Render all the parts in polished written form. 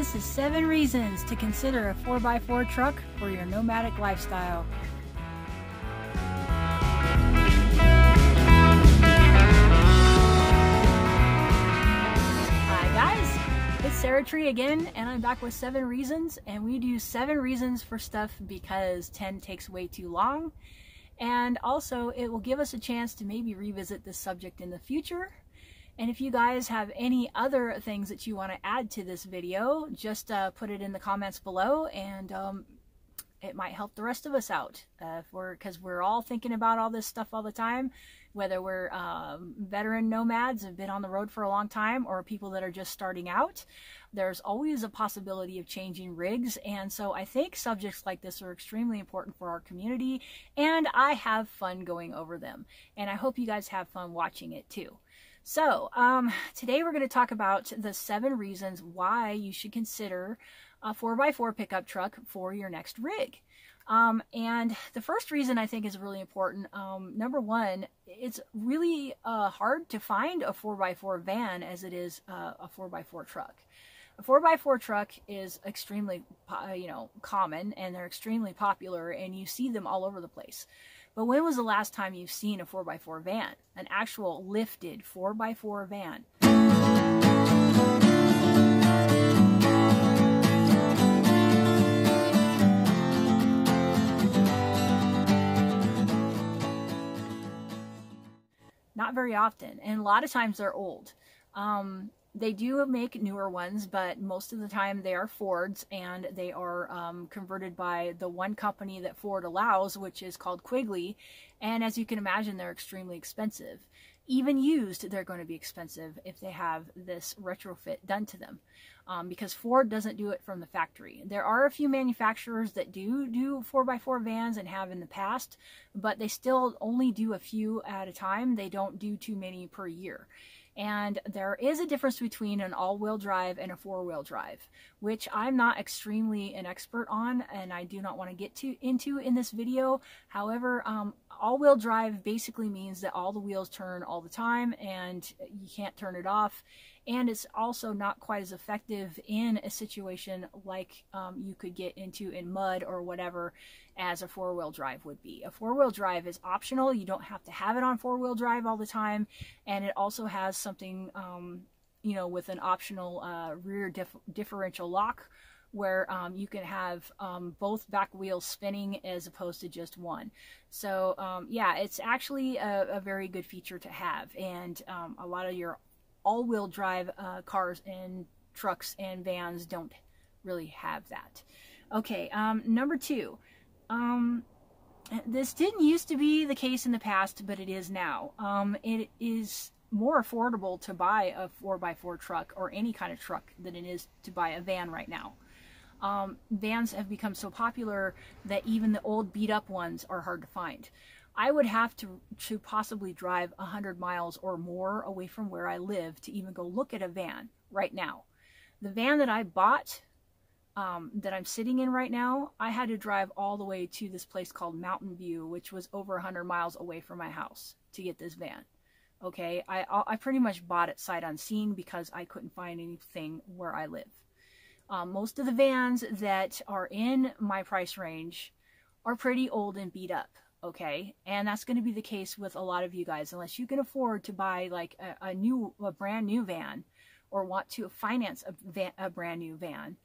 this is 7 reasons to consider a 4x4 truck for your nomadic lifestyle. Hi guys, it's Sarah Tree again, and I'm back with 7 reasons, and we do 7 reasons for stuff because 10 takes way too long, and also it will give us a chance to maybe revisit this subject in the future. And if you guys have any other things that you want to add to this video, just put it in the comments below, and it might help the rest of us out. Because we're all thinking about all this stuff all the time, whether we're veteran nomads, have been on the road for a long time, or people that are just starting out. There's always a possibility of changing rigs, and so I think subjects like this are extremely important for our community, and I have fun going over them. And I hope you guys have fun watching it too. So, today we're going to talk about the 7 reasons why you should consider a 4x4 pickup truck for your next rig. And the first reason I think is really important. Number one, it's really hard to find a 4x4 van as it is a 4x4 truck. A 4x4 truck is extremely, common, and they're extremely popular, and you see them all over the place. But when was the last time you've seen a 4x4 van? An actual lifted 4x4 van? Not very often, and a lot of times they're old. They do make newer ones, but most of the time they are Fords, and they are converted by the one company that Ford allows, which is called Quigley. And as you can imagine, they're extremely expensive. Even used, they're going to be expensive if they have this retrofit done to them, because Ford doesn't do it from the factory. There are a few manufacturers that do 4x4 vans and have in the past, but they still only do a few at a time. They don't do too many per year. And there is a difference between an all-wheel drive and a 4-wheel drive, which I'm not extremely an expert on, and I do not want to get into in this video. However, all-wheel drive basically means that all the wheels turn all the time and you can't turn it off. And it's also not quite as effective in a situation like you could get into in mud or whatever as a 4-wheel drive would be. A 4-wheel drive is optional. You don't have to have it on 4-wheel drive all the time. And it also has something, with an optional rear differential lock, where you can have both back wheels spinning as opposed to just one. So yeah, it's actually a very good feature to have. And a lot of your all-wheel drive cars and trucks and vans don't really have that. Okay, number 2. This didn't used to be the case in the past, but it is now. It is more affordable to buy a 4x4 truck or any kind of truck than it is to buy a van right now. Vans have become so popular that even the old beat-up ones are hard to find. I would have to possibly drive 100 miles or more away from where I live to even go look at a van right now. The van that I bought, that I'm sitting in right now, I had to drive all the way to this place called Mountain View, which was over 100 miles away from my house to get this van. Okay, I pretty much bought it sight unseen because I couldn't find anything where I live. Most of the vans that are in my price range are pretty old and beat up. Okay, and that's going to be the case with a lot of you guys, unless you can afford to buy like a brand new van, or want to finance a brand new van.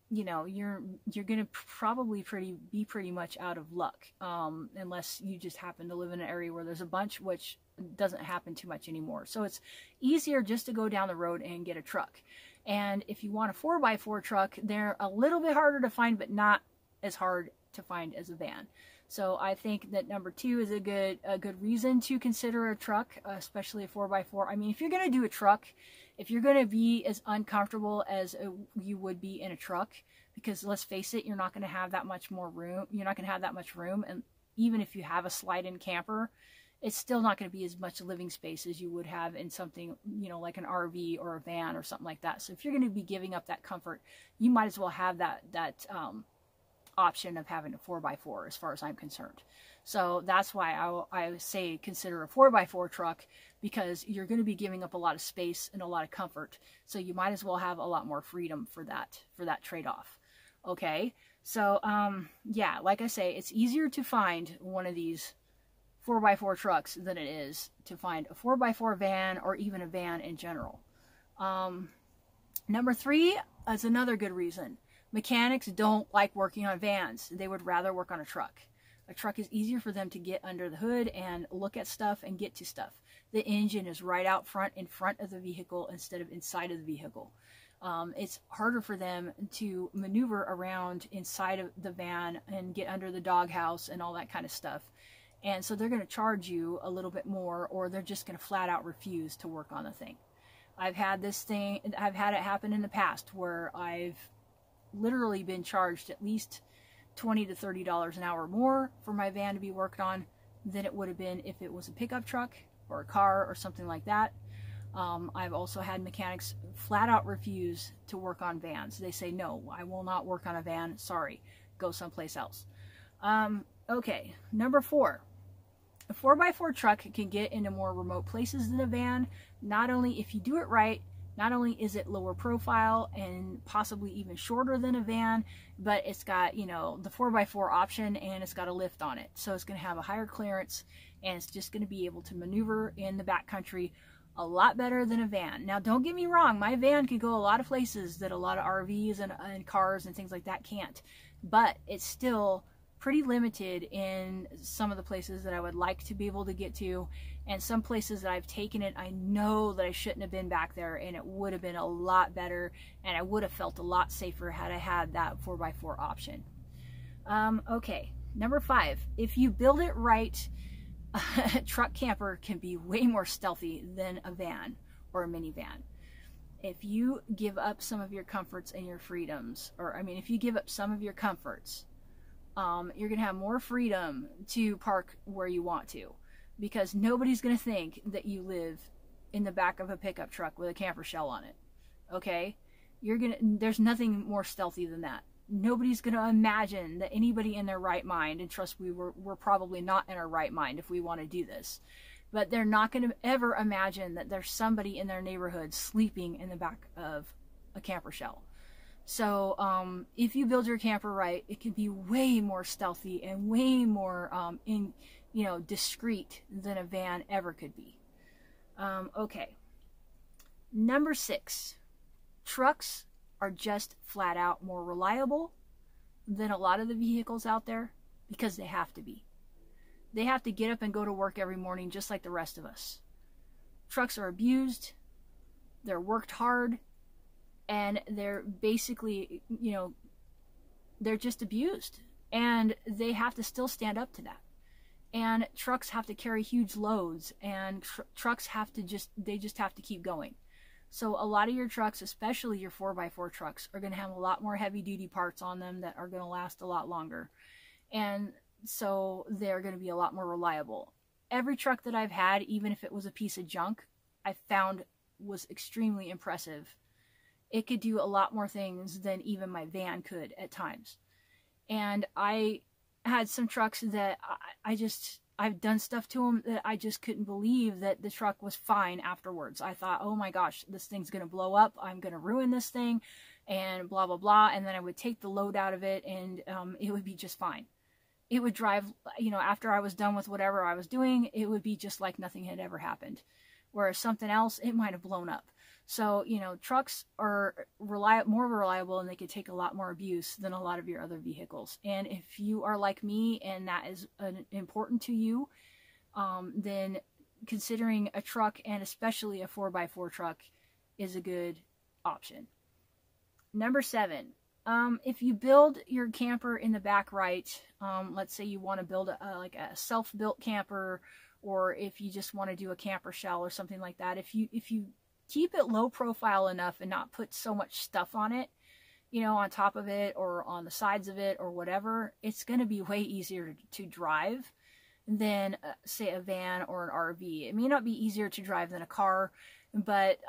You're going to probably be pretty much out of luck, unless you just happen to live in an area where there's a bunch, which doesn't happen too much anymore. So it's easier just to go down the road and get a truck. And if you want a 4x4 truck, they're a little bit harder to find, but not as hard to find as a van. So I think that number 2 is a good reason to consider a truck, especially a 4x4. I mean, if you're going to do a truck, if you're going to be as uncomfortable as you would be in a truck, because let's face it, you're not going to have that much more room. You're not going to have that much room. And even if you have a slide-in camper, it's still not going to be as much living space as you would have in something, like an RV or a van or something like that. So if you're going to be giving up that comfort, you might as well have that option of having a 4x4 as far as I'm concerned. So that's why I say consider a 4x4 truck, because you're going to be giving up a lot of space and a lot of comfort. So you might as well have a lot more freedom for that trade-off. Okay, so yeah, like I say, it's easier to find one of these 4x4 trucks than it is to find a 4x4 van, or even a van in general. Number 3 is another good reason. Mechanics don't like working on vans. They would rather work on a truck. A truck is easier for them to get under the hood and look at stuff and get to stuff. The engine is right out front, in front of the vehicle, instead of inside of the vehicle. It's harder for them to maneuver around inside of the van and get under the doghouse and all that kind of stuff. And so they're going to charge you a little bit more, or they're just going to flat out refuse to work on the thing. I've had it happen in the past where I've literally been charged at least $20 to $30 an hour more for my van to be worked on than it would have been if it was a pickup truck or a car or something like that. I've also had mechanics flat out refuse to work on vans. They say, no, I will not work on a van. Sorry, go someplace else. Okay, number 4. A 4x4 truck can get into more remote places than a van. Not only, if you do it right, not only is it lower profile and possibly even shorter than a van, but it's got, you know, the 4x4 option, and it's got a lift on it. So it's going to have a higher clearance, and it's just going to be able to maneuver in the backcountry a lot better than a van. Now, don't get me wrong, my van can go a lot of places that a lot of RVs and cars and things like that can't. But it's still pretty limited in some of the places that I would like to be able to get to, and some places that I've taken it, I know that I shouldn't have been back there, and it would have been a lot better, and I would have felt a lot safer had I had that 4x4 option. Okay, number 5, if you build it right, a truck camper can be way more stealthy than a van or a minivan. If you give up some of your comforts and your freedoms, or I mean, if you give up some of your comforts, you're going to have more freedom to park where you want to, because nobody's going to think that you live in the back of a pickup truck with a camper shell on it. Okay? There's nothing more stealthy than that. Nobody's going to imagine that anybody in their right mind, and trust me, we're probably not in our right mind if we want to do this, but they're not going to ever imagine that there's somebody in their neighborhood sleeping in the back of a camper shell. So if you build your camper right, it can be way more stealthy and way more discreet than a van ever could be. Okay. Number 6, trucks are just flat out more reliable than a lot of the vehicles out there, because they have to be. They have to get up and go to work every morning just like the rest of us. Trucks are abused, they're worked hard, and they're basically, they're just abused, and they have to still stand up to that. And trucks have to carry huge loads, and trucks have to just have to keep going. So a lot of your trucks, especially your 4x4 trucks, are going to have a lot more heavy duty parts on them that are going to last a lot longer. And so they're going to be a lot more reliable. Every truck that I've had, even if it was a piece of junk, I found was extremely impressive. It could do a lot more things than even my van could at times. And I had some trucks that I've done stuff to them that I just couldn't believe that the truck was fine afterwards. I thought, oh my gosh, this thing's going to blow up. I'm going to ruin this thing and blah, blah, blah. And then I would take the load out of it, and it would be just fine. It would drive, after I was done with whatever I was doing, it would be just like nothing had ever happened. Whereas something else, it might have blown up. So, trucks are more reliable, and they can take a lot more abuse than a lot of your other vehicles. And if you are like me and that is important to you, then considering a truck, and especially a 4x4 truck, is a good option. Number 7, if you build your camper in the back right, let's say you want to build a self-built camper, or if you just want to do a camper shell or something like that, if you keep it low profile enough and not put so much stuff on it, on top of it or on the sides of it or whatever, it's going to be way easier to drive than, say, a van or an RV. It may not be easier to drive than a car, but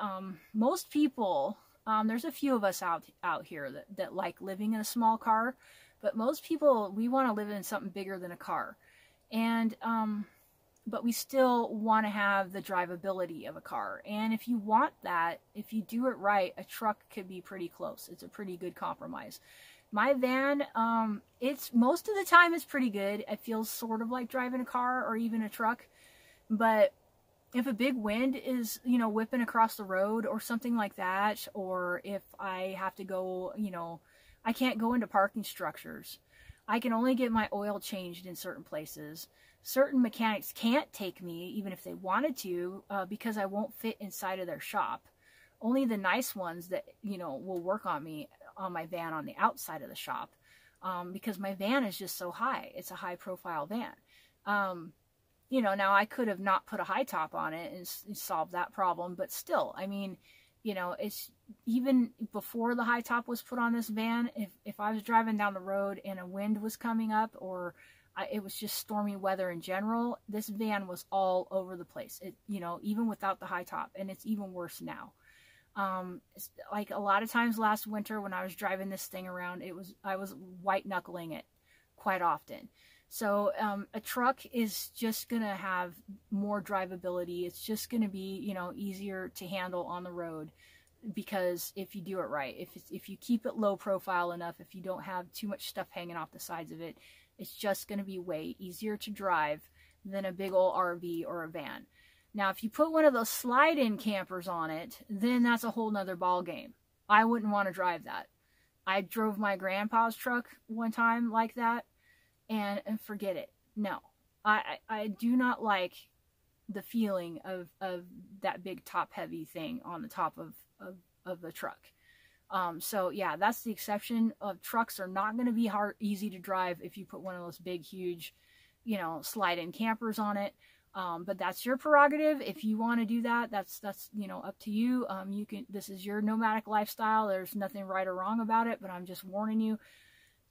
most people, there's a few of us out here that like living in a small car, But most people, we want to live in something bigger than a car. And, but we still want to have the drivability of a car. And if you want that, if you do it right, a truck could be pretty close. It's a pretty good compromise. My van, it's most of the time it's pretty good. It feels sort of like driving a car or even a truck. But if a big wind is, you know, whipping across the road or something like that, or if I have to go, you know, I can't go into parking structures. I can only get my oil changed in certain places. Certain mechanics can't take me, even if they wanted to, because I won't fit inside of their shop. Only the nice ones that, you know, will work on me, on my van on the outside of the shop, because my van is just so high. It's a high profile van. You know, now I could have not put a high top on it and solved that problem, but still, I mean, you know, it's even before the high top was put on this van, if I was driving down the road and a wind was coming up, or it was just stormy weather in general, this van was all over the place. It, you know, even without the high top, and it's even worse now. Like a lot of times last winter when I was driving this thing around, I was white knuckling it quite often. So a truck is just going to have more drivability. It's just going to be, you know, easier to handle on the road, because if you do it right, if you keep it low profile enough, if you don't have too much stuff hanging off the sides of it, it's just going to be way easier to drive than a big old RV or a van. Now, if you put one of those slide-in campers on it, then that's a whole nother ball game. I wouldn't want to drive that. I drove my grandpa's truck one time like that, and forget it. No, I do not like the feeling of that big top heavy thing on the top of the truck. So yeah, that's the exception. Of trucks are not going to be easy to drive if you put one of those big, huge, you know, slide-in campers on it. But that's your prerogative. If you want to do that, that's, you know, up to you. This is your nomadic lifestyle. There's nothing right or wrong about it, but I'm just warning you.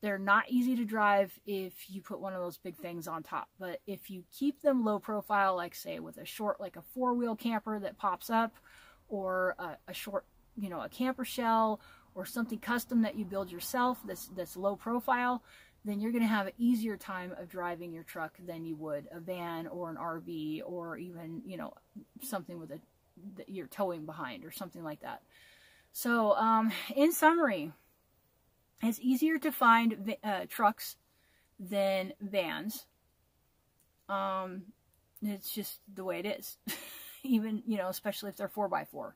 They're not easy to drive if you put one of those big things on top. But if you keep them low profile, like say with a short, like a 4-wheel camper that pops up, or a short, you know, a camper shell, or something custom that you build yourself that's low profile, then you're going to have an easier time of driving your truck than you would a van or an RV, or even, you know, something with that you're towing behind or something like that. So in summary, it's easier to find trucks than vans. It's just the way it is. Even, you know, especially if they're 4x4.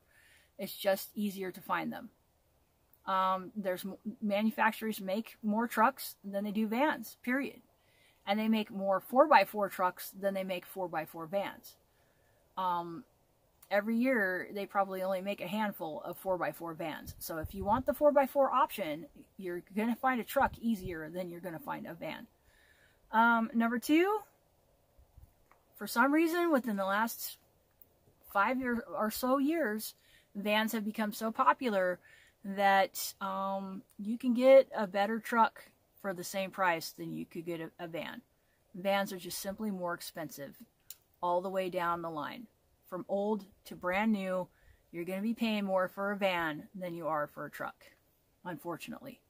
It's just easier to find them. Manufacturers make more trucks than they do vans, period. And they make more 4x4 trucks than they make 4x4 vans. Every year, they probably only make a handful of 4x4 vans. So if you want the 4x4 option, you're going to find a truck easier than you're going to find a van. Number 2, for some reason, within the last 5 years or so years, vans have become so popular that you can get a better truck for the same price than you could get a van. Vans are just simply more expensive all the way down the line. From old to brand new, you're going to be paying more for a van than you are for a truck, unfortunately.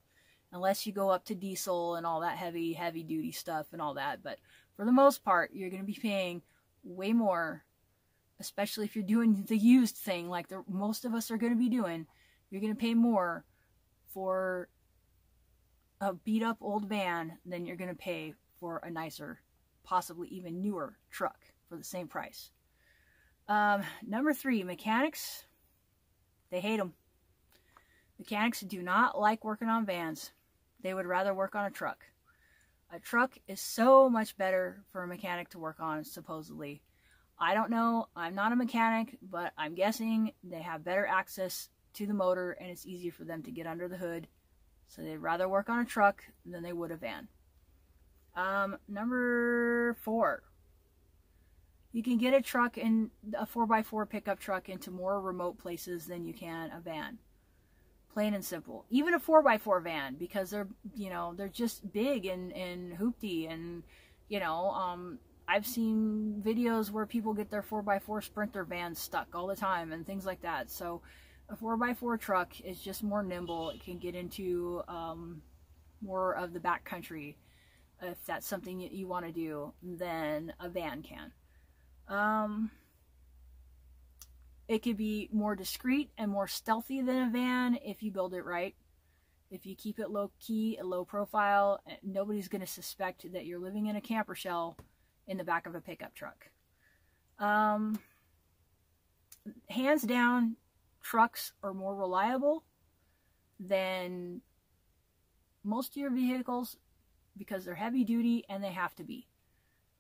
Unless you go up to diesel and all that heavy duty stuff and all that. But for the most part, you're going to be paying way more, especially if you're doing the used thing like most of us are going to be doing. You're going to pay more for a beat up old van than you're going to pay for a nicer, possibly even newer truck for the same price. Number 3, mechanics, they hate them. Mechanics do not like working on vans. They would rather work on a truck. A truck is so much better for a mechanic to work on, supposedly. I don't know. I'm not a mechanic, but I'm guessing they have better access to the motor and it's easier for them to get under the hood. So they'd rather work on a truck than they would a van. Number 4. You can get a truck, in a 4x4 pickup truck, into more remote places than you can a van. Plain and simple. Even a 4x4 van, because they're, you know, they're just big and hoopty, and, you know, I've seen videos where people get their 4x4 Sprinter vans stuck all the time and things like that. So a 4x4 truck is just more nimble. It can get into more of the backcountry, if that's something you want to do, than a van can. It could be more discreet and more stealthy than a van if you build it right. If you keep it low key, low profile, nobody's going to suspect that you're living in a camper shell in the back of a pickup truck. Hands down, trucks are more reliable than most of your vehicles because they're heavy duty and they have to be.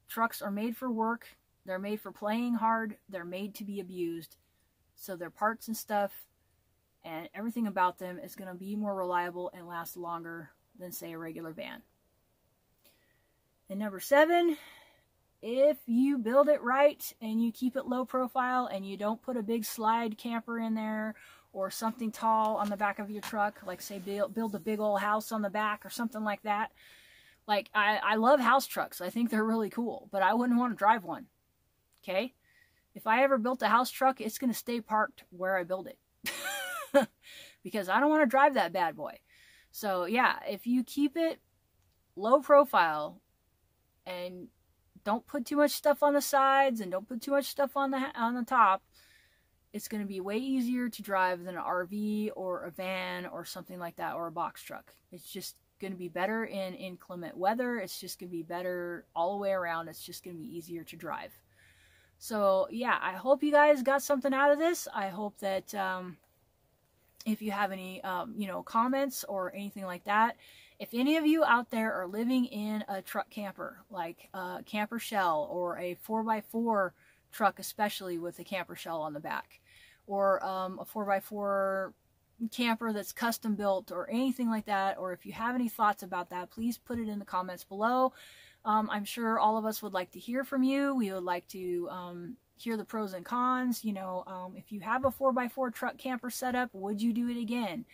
Trucks are made for work. They're made for playing hard. They're made to be abused. So their parts and stuff and everything about them is going to be more reliable and last longer than, say, a regular van. And number 7, if you build it right and you keep it low profile and you don't put a big slide camper in there or something tall on the back of your truck, like say build a big old house on the back or something like that. Like I love house trucks. I think they're really cool, but I wouldn't want to drive one. Okay? If I ever built a house truck, it's going to stay parked where I build it. Because I don't want to drive that bad boy. So yeah, if you keep it low profile and don't put too much stuff on the sides and don't put too much stuff on the top, it's going to be way easier to drive than an RV or a van or something like that, or a box truck. It's just going to be better in inclement weather. It's just going to be better all the way around. It's just going to be easier to drive. So yeah, I hope you guys got something out of this. I hope that if you have any comments or anything like that, if any of you out there are living in a truck camper, like a camper shell or a 4x4 truck, especially with a camper shell on the back, or a 4x4 camper that's custom built or anything like that, or if you have any thoughts about that, please put it in the comments below. I'm sure all of us would like to hear from you. We would like to hear the pros and cons. If you have a 4x4 truck camper setup, would you do it again?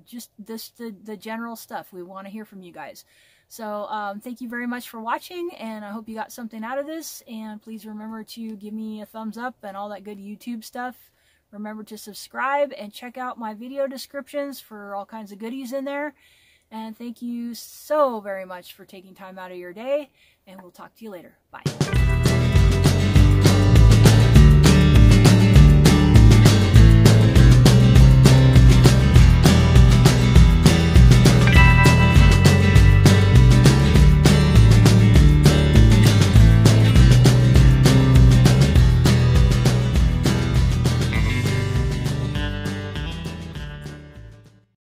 Just the general stuff. We want to hear from you guys. So thank you very much for watching, and I hope you got something out of this. And please remember to give me a thumbs up and all that good YouTube stuff. Remember to subscribe and check out my video descriptions for all kinds of goodies in there. And thank you so very much for taking time out of your day, and we'll talk to you later. Bye.